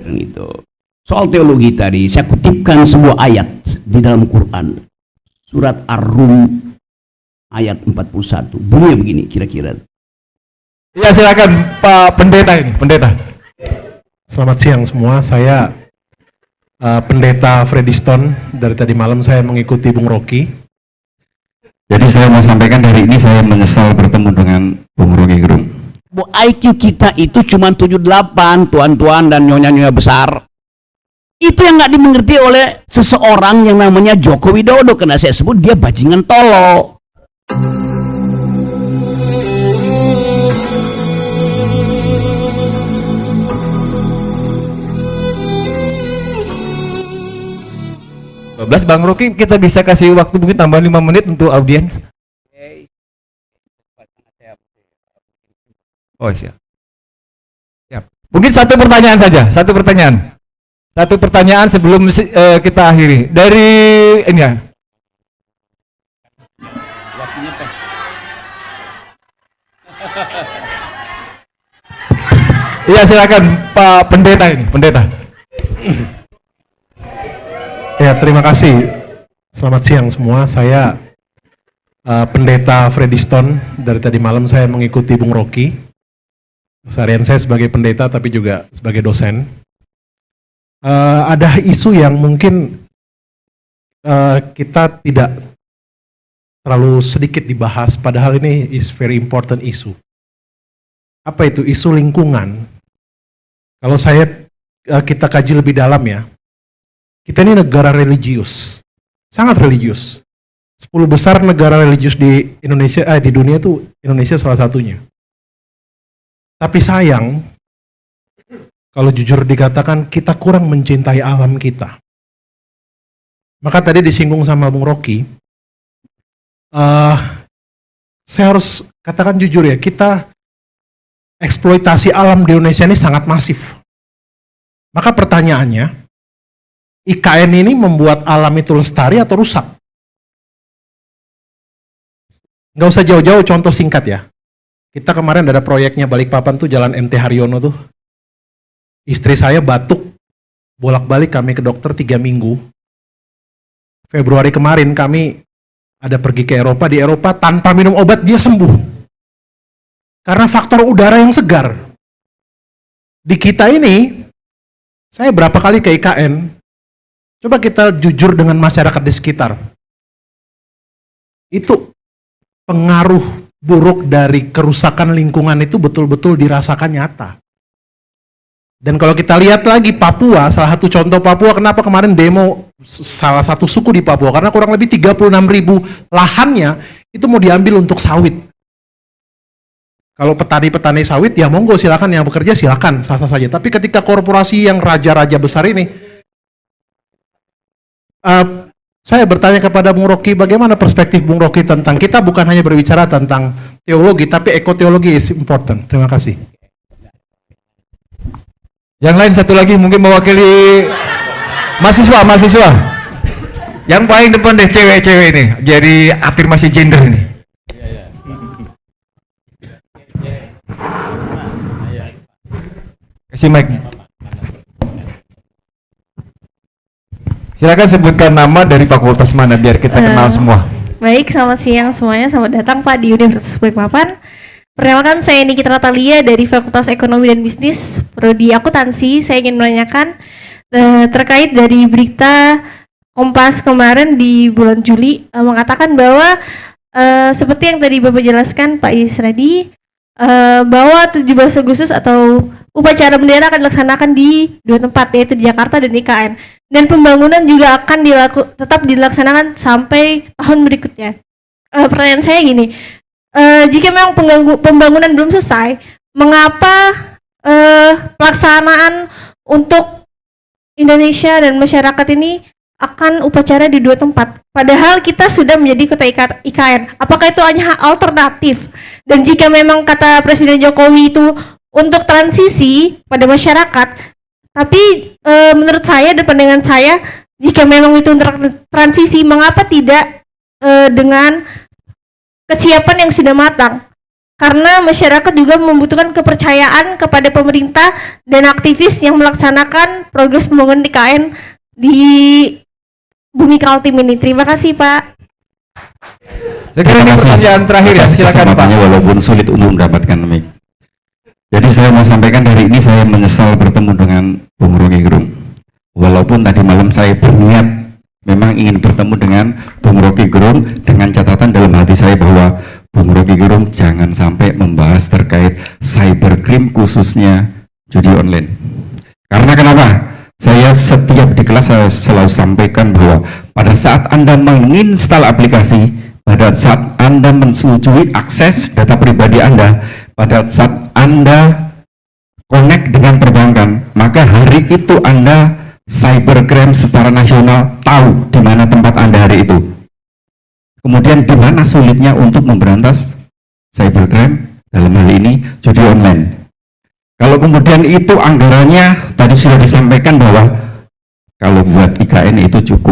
Itu. Soal teologi tadi, saya kutipkan sebuah ayat di dalam Quran. Surat Ar-Rum ayat 41. Bunyinya begini kira-kira. Ya, silakan Pak Pendeta ini, Pendeta. Selamat siang semua, saya Pendeta Freddy Stone. Dari tadi malam saya mengikuti Bung Rocky. Jadi saya mau sampaikan hari ini saya menyesal bertemu dengan Bung Rocky Gerung. IQ kita itu cuma 78, tuan-tuan dan nyonya-nyonya besar. Itu yang nggak dimengerti oleh seseorang yang namanya Joko Widodo, karena saya sebut dia bajingan tolo. Bang Rocky, kita bisa kasih waktu mungkin tambah 5 menit untuk audiens. Oh, siap. Mungkin satu pertanyaan saja, satu pertanyaan sebelum kita akhiri. Dari ini ya. Iya, silakan Pak Pendeta ini, Pendeta. Ya, terima kasih. Selamat siang semua, saya Pendeta Freddy Stone. Dari tadi malam saya mengikuti Bung Rocky. Seharian saya sebagai pendeta tapi juga sebagai dosen. Ada isu yang mungkin kita tidak terlalu sedikit dibahas, padahal ini is very important issue. Apa itu? Isu lingkungan. Kalau kita kaji lebih dalam ya, kita ini negara religius, sangat religius. 10 besar negara religius di Indonesia, di dunia itu Indonesia salah satunya. Tapi sayang, kalau jujur dikatakan kita kurang mencintai alam kita. Maka tadi disinggung sama Bung Rocky, saya harus katakan jujur ya, kita eksploitasi alam di Indonesia ini sangat masif. Maka pertanyaannya, IKN ini membuat alam itu lestari atau rusak? Nggak usah jauh-jauh, contoh singkat ya. Kita kemarin ada proyeknya Balikpapan tuh Jalan MT Haryono tuh. Istri saya batuk, bolak-balik kami ke dokter 3 minggu. Februari kemarin kami ada pergi ke Eropa, di Eropa tanpa minum obat dia sembuh. Karena faktor udara yang segar. Di kita ini, saya berapa kali ke IKN, coba kita jujur dengan masyarakat di sekitar. Itu pengaruh buruk dari kerusakan lingkungan itu betul-betul dirasakan nyata. Dan kalau kita lihat lagi Papua, salah satu contoh Papua, kenapa kemarin demo salah satu suku di Papua, karena kurang lebih 36.000 lahannya itu mau diambil untuk sawit. Kalau petani-petani sawit, ya monggo silakan, yang bekerja silakan, sah-sah saja. Tapi ketika korporasi yang raja-raja besar ini, saya bertanya kepada Bung Rocky, bagaimana perspektif Bung Rocky tentang kita bukan hanya berbicara tentang teologi, tapi ekoteologi is important. Terima kasih. Yang lain satu lagi mungkin mewakili mahasiswa. Yang paling depan deh cewek-cewek ini, jadi afirmasi gender ini. Kasih mic. Silakan sebutkan nama dari fakultas mana biar kita kenal semua. Baik, selamat siang semuanya. Selamat datang Pak di Universitas Balikpapan. Perkenalkan, saya Nikita Natalia dari Fakultas Ekonomi dan Bisnis, Prodi Akuntansi. Saya ingin menanyakan terkait dari berita Kompas kemarin di bulan Juli mengatakan bahwa seperti yang tadi Bapak jelaskan Pak Isradi, bahwa 17 Agustus atau upacara bendera akan dilaksanakan di 2 tempat, yaitu di Jakarta dan IKN. Dan pembangunan juga akan tetap dilaksanakan sampai tahun berikutnya. Pertanyaan saya gini, jika memang pembangunan belum selesai, mengapa pelaksanaan untuk Indonesia dan masyarakat ini akan upacara di 2 tempat? Padahal kita sudah menjadi kota IKN. Apakah itu hanya alternatif? Dan jika memang kata Presiden Jokowi itu untuk transisi pada masyarakat, tapi menurut saya dan pandangan saya, jika memang itu untuk transisi, mengapa tidak dengan kesiapan yang sudah matang? karena masyarakat juga membutuhkan kepercayaan kepada pemerintah dan aktivis yang melaksanakan progres pembangunan IKN di Bumi Kaltim ini. Terima kasih, Pak. Saya kira ini pertanyaan terakhir ya, Atas silakan Pak. kesempatannya walaupun sulit untuk mendapatkan mic. Jadi saya mau sampaikan hari ini saya menyesal bertemu dengan Bung Rocky Gerung. Walaupun tadi malam saya berniat memang ingin bertemu dengan Bung Rocky Gerung dengan catatan dalam hati saya bahwa Bung Rocky Gerung jangan sampai membahas terkait cybercrime khususnya judi online. Karena kenapa? Saya setiap di kelas saya selalu sampaikan bahwa pada saat Anda menginstal aplikasi, pada saat Anda menyetujui akses data pribadi Anda, pada saat Anda connect dengan perbankan, maka hari itu Anda cybercrime secara nasional tahu di mana tempat Anda hari itu. Kemudian di mana sulitnya untuk memberantas cybercrime dalam hal ini judi online. Kalau kemudian itu anggarannya tadi sudah disampaikan bahwa kalau buat IKN itu cukup.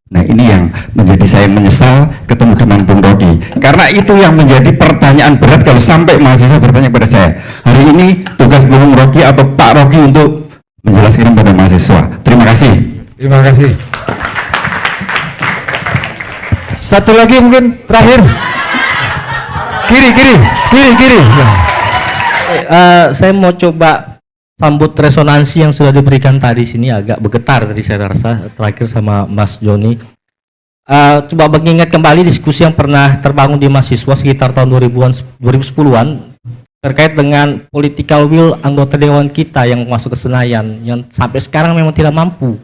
Nah ini yang menjadi saya menyesal ketemu dengan Bung Rocky. Karena itu yang menjadi pertanyaan berat kalau sampai mahasiswa bertanya kepada saya. Hari ini tugas Bung Rocky atau Pak Rocky untuk menjelaskan kepada mahasiswa. Terima kasih. Terima kasih. Satu lagi mungkin terakhir. Kiri. Saya mau coba sambut resonansi yang sudah diberikan tadi sini, agak bergetar tadi saya rasa terakhir sama Mas Joni. Coba mengingat kembali diskusi yang pernah terbangun di mahasiswa sekitar tahun 2010-an terkait dengan political will anggota dewan kita yang masuk ke Senayan yang sampai sekarang memang tidak mampu.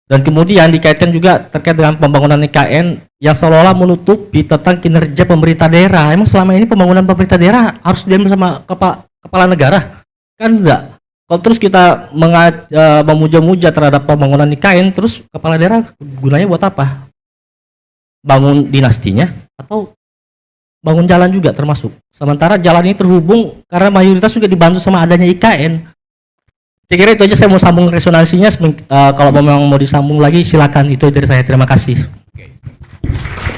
Dan kemudian dikaitkan juga terkait dengan pembangunan IKN yang seolah-olah menutupi tentang kinerja pemerintah daerah. Emang selama ini pembangunan pemerintah daerah harus diambil sama kepala negara? Kan enggak. Kalau terus kita memuja-muja terhadap pembangunan IKN, terus kepala daerah gunanya buat apa? Bangun dinastinya atau bangun jalan juga termasuk? Sementara jalan ini terhubung karena mayoritas juga dibantu sama adanya IKN. Saya kira itu aja, saya mau sambung resonansinya. Kalau memang mau disambung lagi silakan, itu dari saya. Terima kasih.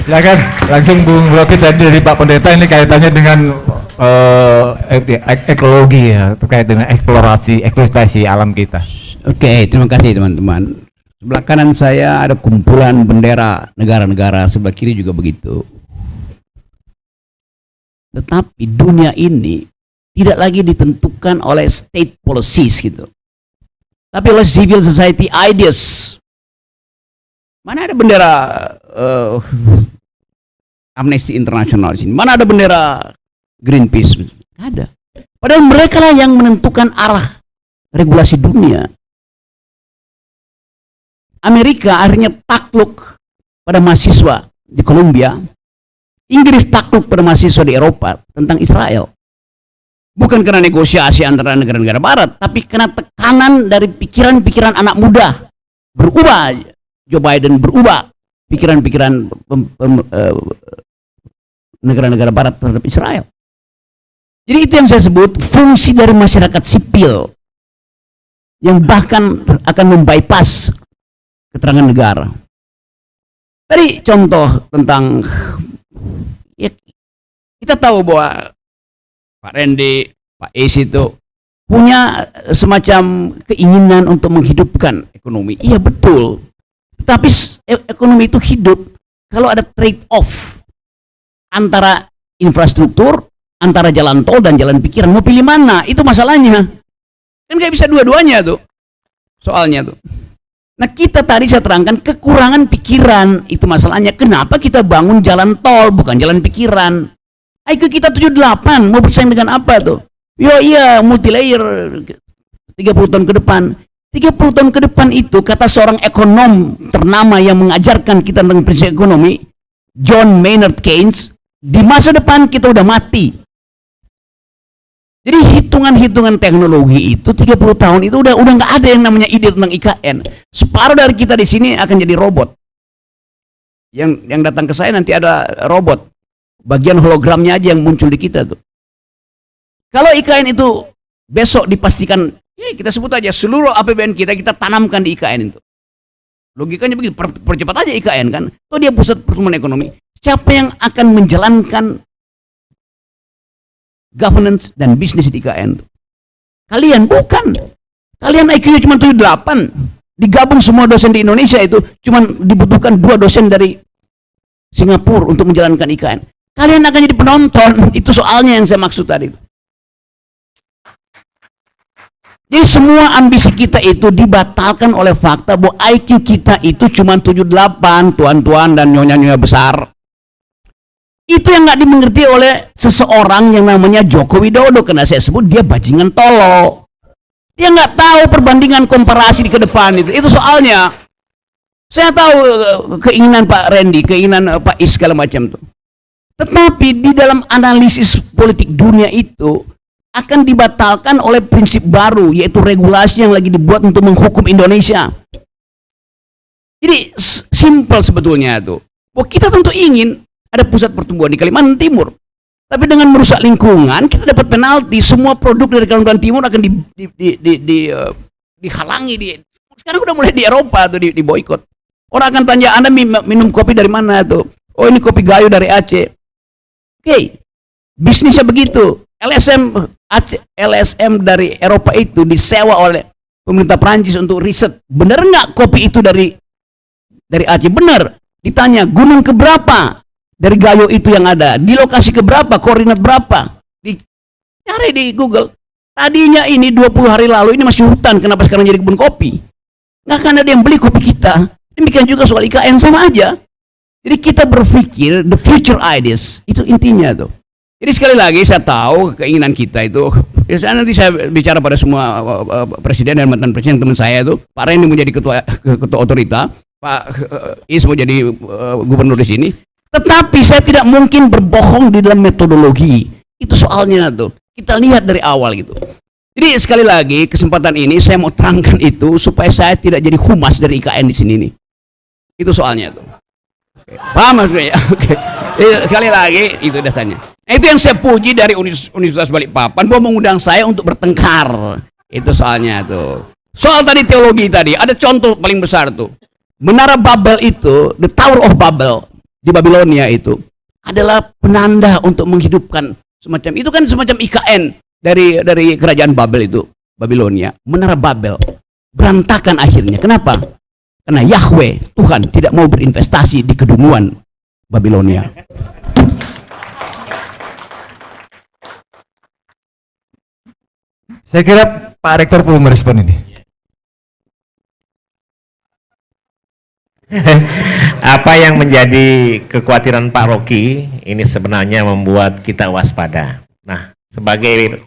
Silakan langsung Bung Rocky. Tadi dari Pak Pendeta ini kaitannya dengan ekologi ya, terkait dengan eksploitasi alam kita. Oke, terima kasih teman-teman. Sebelah kanan saya ada kumpulan bendera negara-negara, sebelah kiri juga begitu. Tetapi dunia ini tidak lagi ditentukan oleh state policies gitu, tapi oleh civil society ideas. Mana ada bendera Amnesty International di sini? Mana ada bendera Greenpeace? Nggak ada. Padahal mereka lah yang menentukan arah regulasi dunia. Amerika akhirnya takluk pada mahasiswa di Columbia. Inggris takluk pada mahasiswa di Eropa tentang Israel. Bukan karena negosiasi antara negara-negara barat, tapi karena tekanan dari pikiran-pikiran anak muda. Berubah, Joe Biden berubah pikiran-pikiran negara-negara barat terhadap Israel. Jadi itu yang saya sebut fungsi dari masyarakat sipil yang bahkan akan membypass keterangan negara. Tadi contoh tentang ya, kita tahu bahwa Pak Randy, Pak Is itu punya semacam keinginan untuk menghidupkan ekonomi. Iya betul. Tapi ekonomi itu hidup kalau ada trade off antara infrastruktur, antara jalan tol dan jalan pikiran. Mau pilih mana? Itu masalahnya. Kan nggak bisa dua-duanya tuh. Soalnya tuh. Nah kita tadi saya terangkan kekurangan pikiran. Itu masalahnya. Kenapa kita bangun jalan tol bukan jalan pikiran? IQ kita 78, mau bersaing dengan apa tuh? Yo iya, multi layer 30 tahun ke depan. 30 tahun ke depan itu kata seorang ekonom ternama yang mengajarkan kita tentang prinsip ekonomi, John Maynard Keynes, di masa depan kita udah mati. Jadi hitungan-hitungan teknologi itu 30 tahun itu udah nggak ada yang namanya ide tentang IKN. Separuh dari kita di sini akan jadi robot. Yang datang ke saya nanti ada robot. Bagian hologramnya aja yang muncul di kita tuh. Kalau IKN itu besok dipastikan, ya kita sebut aja seluruh APBN kita tanamkan di IKN itu. Logikanya begitu, percepat aja IKN kan. Itu dia pusat pertumbuhan ekonomi. Siapa yang akan menjalankan governance, dan bisnis di IKN. Kalian bukan. Kalian IQ-nya cuma 78. Digabung semua dosen di Indonesia itu cuma dibutuhkan 2 dosen dari Singapura untuk menjalankan IKN. Kalian akan jadi penonton. Itu soalnya yang saya maksud tadi. Jadi semua ambisi kita itu dibatalkan oleh fakta bahwa IQ kita itu cuma 78, tuan-tuan dan nyonya-nyonya besar. Itu yang nggak dimengerti oleh seseorang yang namanya Joko Widodo, karena saya sebut dia bajingan tolo. Dia nggak tahu perbandingan komparasi di ke depan itu. Itu soalnya. Saya tahu keinginan Pak Randy, keinginan Pak Is segala macam tuh. Tetapi di dalam analisis politik dunia itu akan dibatalkan oleh prinsip baru, yaitu regulasi yang lagi dibuat untuk menghukum Indonesia. Jadi simple sebetulnya itu. Bahwa kita tentu ingin ada pusat pertumbuhan di Kalimantan Timur, tapi dengan merusak lingkungan kita dapat penalti. Semua produk dari Kalimantan Timur akan dihalangi. Sekarang udah mulai di Eropa tuh di boikot. Orang akan tanya, Anda minum kopi dari mana tuh? Oh, ini kopi Gayo dari Aceh. Oke, bisnisnya begitu. LSM dari Eropa itu disewa oleh pemerintah Prancis untuk riset. Benar nggak kopi itu dari Aceh? Benar. Ditanya, gunung keberapa dari Gayo itu yang ada? Di lokasi keberapa? Koordinat berapa? Cari di Google. Tadinya ini 20 hari lalu ini masih hutan. Kenapa sekarang jadi kebun kopi? Nggak akan ada yang beli kopi kita. Demikian juga soal IKN, sama aja. Jadi kita berpikir the future ideas. Itu intinya tuh. Jadi sekali lagi saya tahu keinginan kita itu, nanti saya bicara pada semua presiden dan mantan presiden teman saya itu, Pak Randy mau jadi ketua otorita, Pak Is mau jadi gubernur di sini. Tetapi saya tidak mungkin berbohong di dalam metodologi. Itu soalnya tuh. Kita lihat dari awal gitu. Jadi sekali lagi kesempatan ini saya mau terangkan itu supaya saya tidak jadi humas dari IKN di sini nih. Itu soalnya tuh. Paham maksudnya ya? Oke. Sekali lagi itu dasarnya. Nah, itu yang saya puji dari Universitas Balikpapan bahwa mengundang saya untuk bertengkar. Itu soalnya tuh. Soal tadi teologi tadi, ada contoh paling besar tuh. Menara Babel itu, the Tower of Babel di Babilonia itu adalah penanda untuk menghidupkan semacam itu, kan semacam IKN dari kerajaan Babel itu, Babilonia. Menara Babel berantakan akhirnya. Kenapa? Karena Yahweh, Tuhan, tidak mau berinvestasi di kedunguan Babilonia. Saya kira Pak Rektor perlu merespon ini. Apa yang menjadi kekhawatiran Pak Rocky ini sebenarnya membuat kita waspada. Nah, sebagai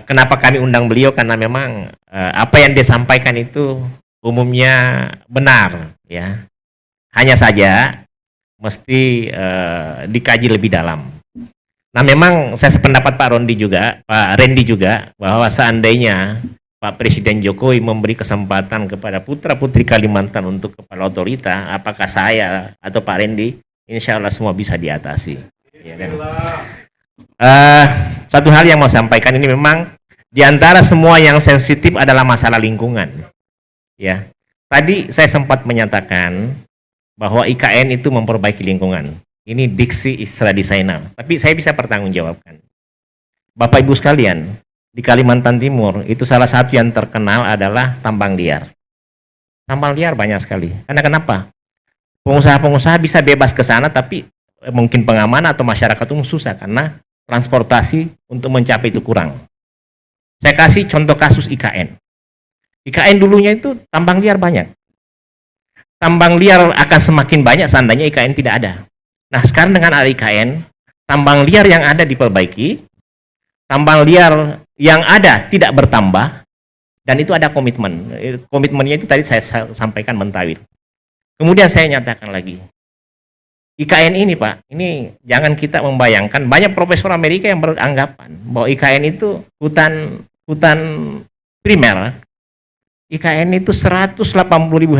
kenapa kami undang beliau, karena memang apa yang dia sampaikan itu umumnya benar, ya. Hanya saja mesti dikaji lebih dalam. Nah, memang saya sependapat Pak Randy juga bahwa seandainya Pak Presiden Jokowi memberi kesempatan kepada putra-putri Kalimantan untuk kepala otorita, apakah saya atau Pak Randy, insya Allah semua bisa diatasi. Ya, kan? Satu hal yang mau sampaikan ini, memang diantara semua yang sensitif adalah masalah lingkungan. Ya, tadi saya sempat menyatakan bahwa IKN itu memperbaiki lingkungan. Ini diksi istilah desainer, tapi saya bisa pertanggungjawabkan. Bapak Ibu sekalian, di Kalimantan Timur itu salah satu yang terkenal adalah tambang liar. Tambang liar banyak sekali. Karena kenapa? Pengusaha-pengusaha bisa bebas ke sana, tapi mungkin pengamanan atau masyarakat umum susah karena transportasi untuk mencapai itu kurang. Saya kasih contoh kasus IKN. IKN dulunya itu tambang liar banyak. Tambang liar akan semakin banyak seandainya IKN tidak ada. Nah, sekarang dengan ada IKN, tambang liar yang ada diperbaiki, tambang liar yang ada tidak bertambah, dan itu ada komitmen. Komitmennya itu tadi saya sampaikan mentawil. Kemudian saya nyatakan lagi, IKN ini Pak, ini jangan kita membayangkan, banyak profesor Amerika yang beranggapan bahwa IKN itu hutan primer. IKN itu 180.000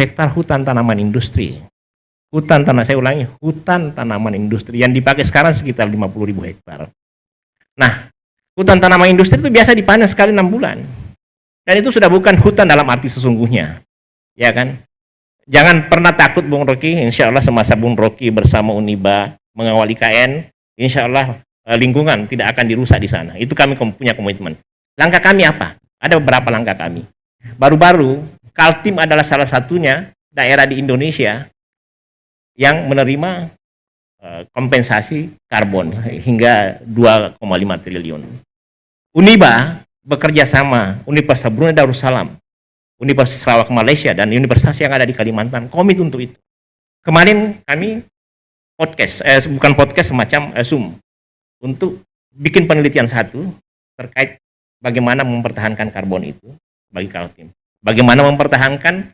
hektar hutan tanaman industri. Hutan tanaman industri yang dipakai sekarang sekitar 50.000 hektar. Nah, hutan tanaman industri itu biasa dipanen sekali 6 bulan. Dan itu sudah bukan hutan dalam arti sesungguhnya. Ya kan? Jangan pernah takut Bung Rocky, insya Allah semasa Bung Rocky bersama Uniba mengawal IKN, insya Allah lingkungan tidak akan dirusak di sana. Itu kami punya komitmen. Langkah kami apa? Ada beberapa langkah kami. Baru-baru Kaltim adalah salah satunya daerah di Indonesia yang menerima kompensasi karbon hingga 2,5 triliun. Uniba bekerja sama Universitas Brunei Darussalam, Universitas Sarawak Malaysia, dan universitas yang ada di Kalimantan komit untuk itu. Kemarin kami semacam Zoom untuk bikin penelitian satu terkait bagaimana mempertahankan karbon itu bagi Kaltim. Bagaimana mempertahankan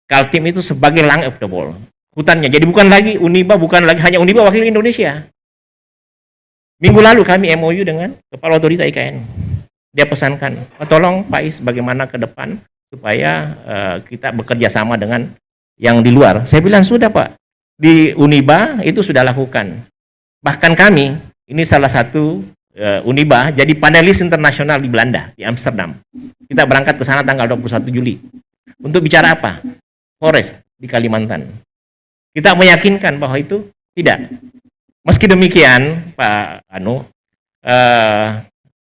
Kaltim itu sebagai lung of the world. Hutannya. Jadi bukan lagi Uniba, bukan lagi hanya Uniba wakil Indonesia. Minggu lalu kami MOU dengan Kepala Otorita IKN. Dia pesankan, tolong Pak Is bagaimana ke depan supaya kita bekerja sama dengan yang di luar. Saya bilang sudah Pak, di Uniba itu sudah lakukan. Bahkan kami, ini salah satu Uniba jadi panelis internasional di Belanda, di Amsterdam. Kita berangkat ke sana tanggal 21 Juli. Untuk bicara apa? Forest di Kalimantan. Kita meyakinkan bahwa itu tidak. Meski demikian, Pak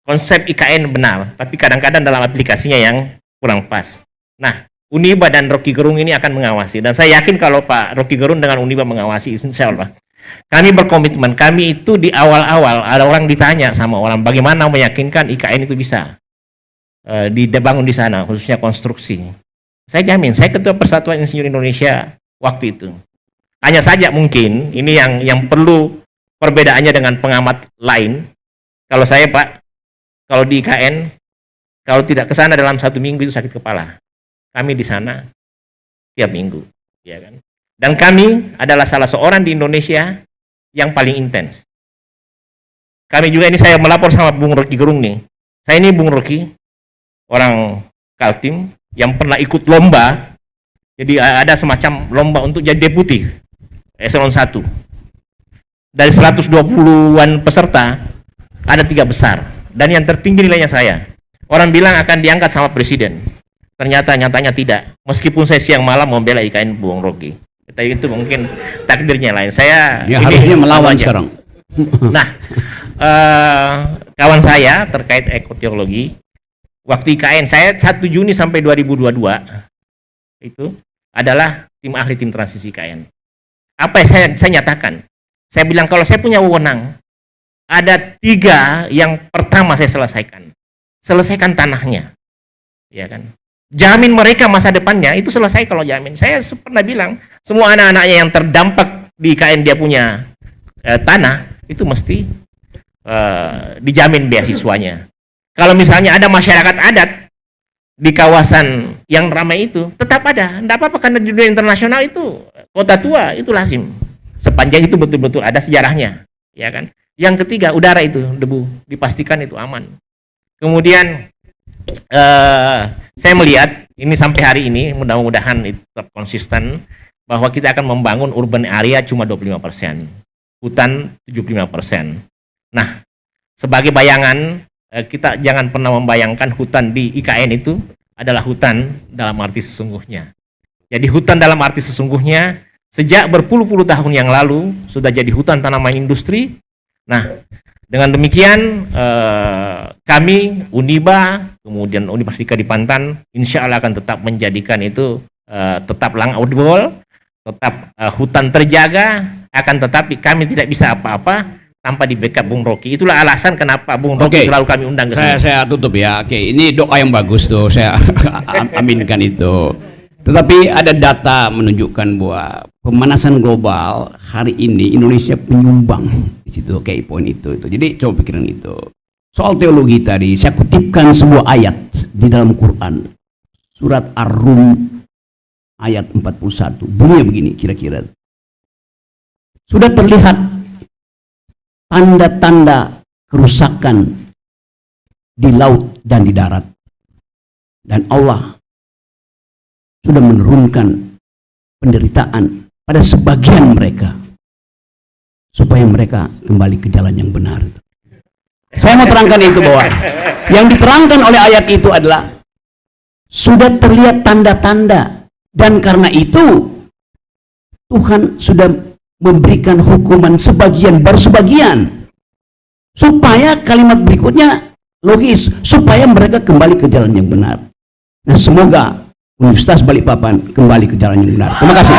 konsep IKN benar, tapi kadang-kadang dalam aplikasinya yang kurang pas. Nah, Uniba dan Rocky Gerung ini akan mengawasi. Dan saya yakin kalau Pak Rocky Gerung dengan Uniba mengawasi, insya Allah. Kami berkomitmen, kami itu di awal-awal, ada orang ditanya sama orang, bagaimana meyakinkan IKN itu bisa dibangun di sana, khususnya konstruksi. Saya jamin, saya Ketua Persatuan Insinyur Indonesia waktu itu. Hanya saja mungkin ini yang perlu perbedaannya dengan pengamat lain. Kalau saya Pak, kalau di IKN, kalau tidak ke sana dalam 1 minggu itu sakit kepala. Kami di sana tiap minggu, ya kan. Dan kami adalah salah seorang di Indonesia yang paling intens. Kami juga ini saya melapor sama Bung Rocky Gerung nih. Saya ini Bung Rocky, orang Kaltim yang pernah ikut lomba. Jadi ada semacam lomba untuk jadi deputi eselon 1. Dari 120-an peserta ada 3 besar dan yang tertinggi nilainya saya. Orang bilang akan diangkat sama presiden. Ternyata nyatanya tidak. Meskipun saya siang malam membela IKN Bung Rocky. Tapi itu mungkin takdirnya lain. Saya ya, harusnya melawan sekarang. Nah, kawan saya terkait ekoteologi, waktu IKN saya 1 Juni sampai 2022 itu adalah tim ahli tim transisi IKN. Apa yang saya nyatakan? Saya bilang kalau saya punya wewenang, ada 3 yang pertama saya selesaikan. Selesaikan tanahnya, ya kan? Jamin mereka masa depannya itu selesai kalau jamin. Saya pernah bilang semua anak-anaknya yang terdampak di IKN dia punya tanah itu mesti dijamin beasiswanya. Kalau misalnya ada masyarakat adat di kawasan yang ramai itu tetap ada, tidak apa-apa karena di dunia internasional itu kota tua itu lazim. Sepanjang itu betul-betul ada sejarahnya, ya kan. Yang ketiga udara itu debu dipastikan itu aman. Kemudian saya melihat ini sampai hari ini mudah-mudahan itu tetap konsisten bahwa kita akan membangun urban area cuma 25%, hutan 75%. Nah, sebagai bayangan kita jangan pernah membayangkan hutan di IKN itu adalah hutan dalam arti sesungguhnya. Jadi hutan dalam arti sesungguhnya sejak berpuluh-puluh tahun yang lalu sudah jadi hutan tanaman industri. Nah, dengan demikian kami Uniba kemudian Universitas di Pantan insya Allah akan tetap menjadikan itu tetap lang outwall, tetap hutan terjaga, akan tetapi kami tidak bisa apa-apa tanpa di backup Bung Rocky. Itulah alasan kenapa Bung Rocky selalu kami undang ke sini. Saya tutup ya. Oke, ini doa yang bagus tuh, saya aminkan itu. Tetapi ada data menunjukkan bahwa pemanasan global hari ini Indonesia penyumbang di situ, kayak poin itu. Jadi coba pikirin itu. Soal teologi tadi, saya kutipkan sebuah ayat di dalam Quran. Surat Ar-Rum ayat 41. Bunyinya begini kira-kira. Sudah terlihat tanda-tanda kerusakan di laut dan di darat. Dan Allah sudah menurunkan penderitaan pada sebagian mereka supaya mereka kembali ke jalan yang benar. Saya mau terangkan itu bahwa yang diterangkan oleh ayat itu adalah sudah terlihat tanda-tanda dan karena itu Tuhan sudah memberikan hukuman sebagian baru sebagian supaya kalimat berikutnya logis, supaya mereka kembali ke jalan yang benar. Nah, semoga Universitas Balikpapan kembali ke jalan yang benar. Terima kasih.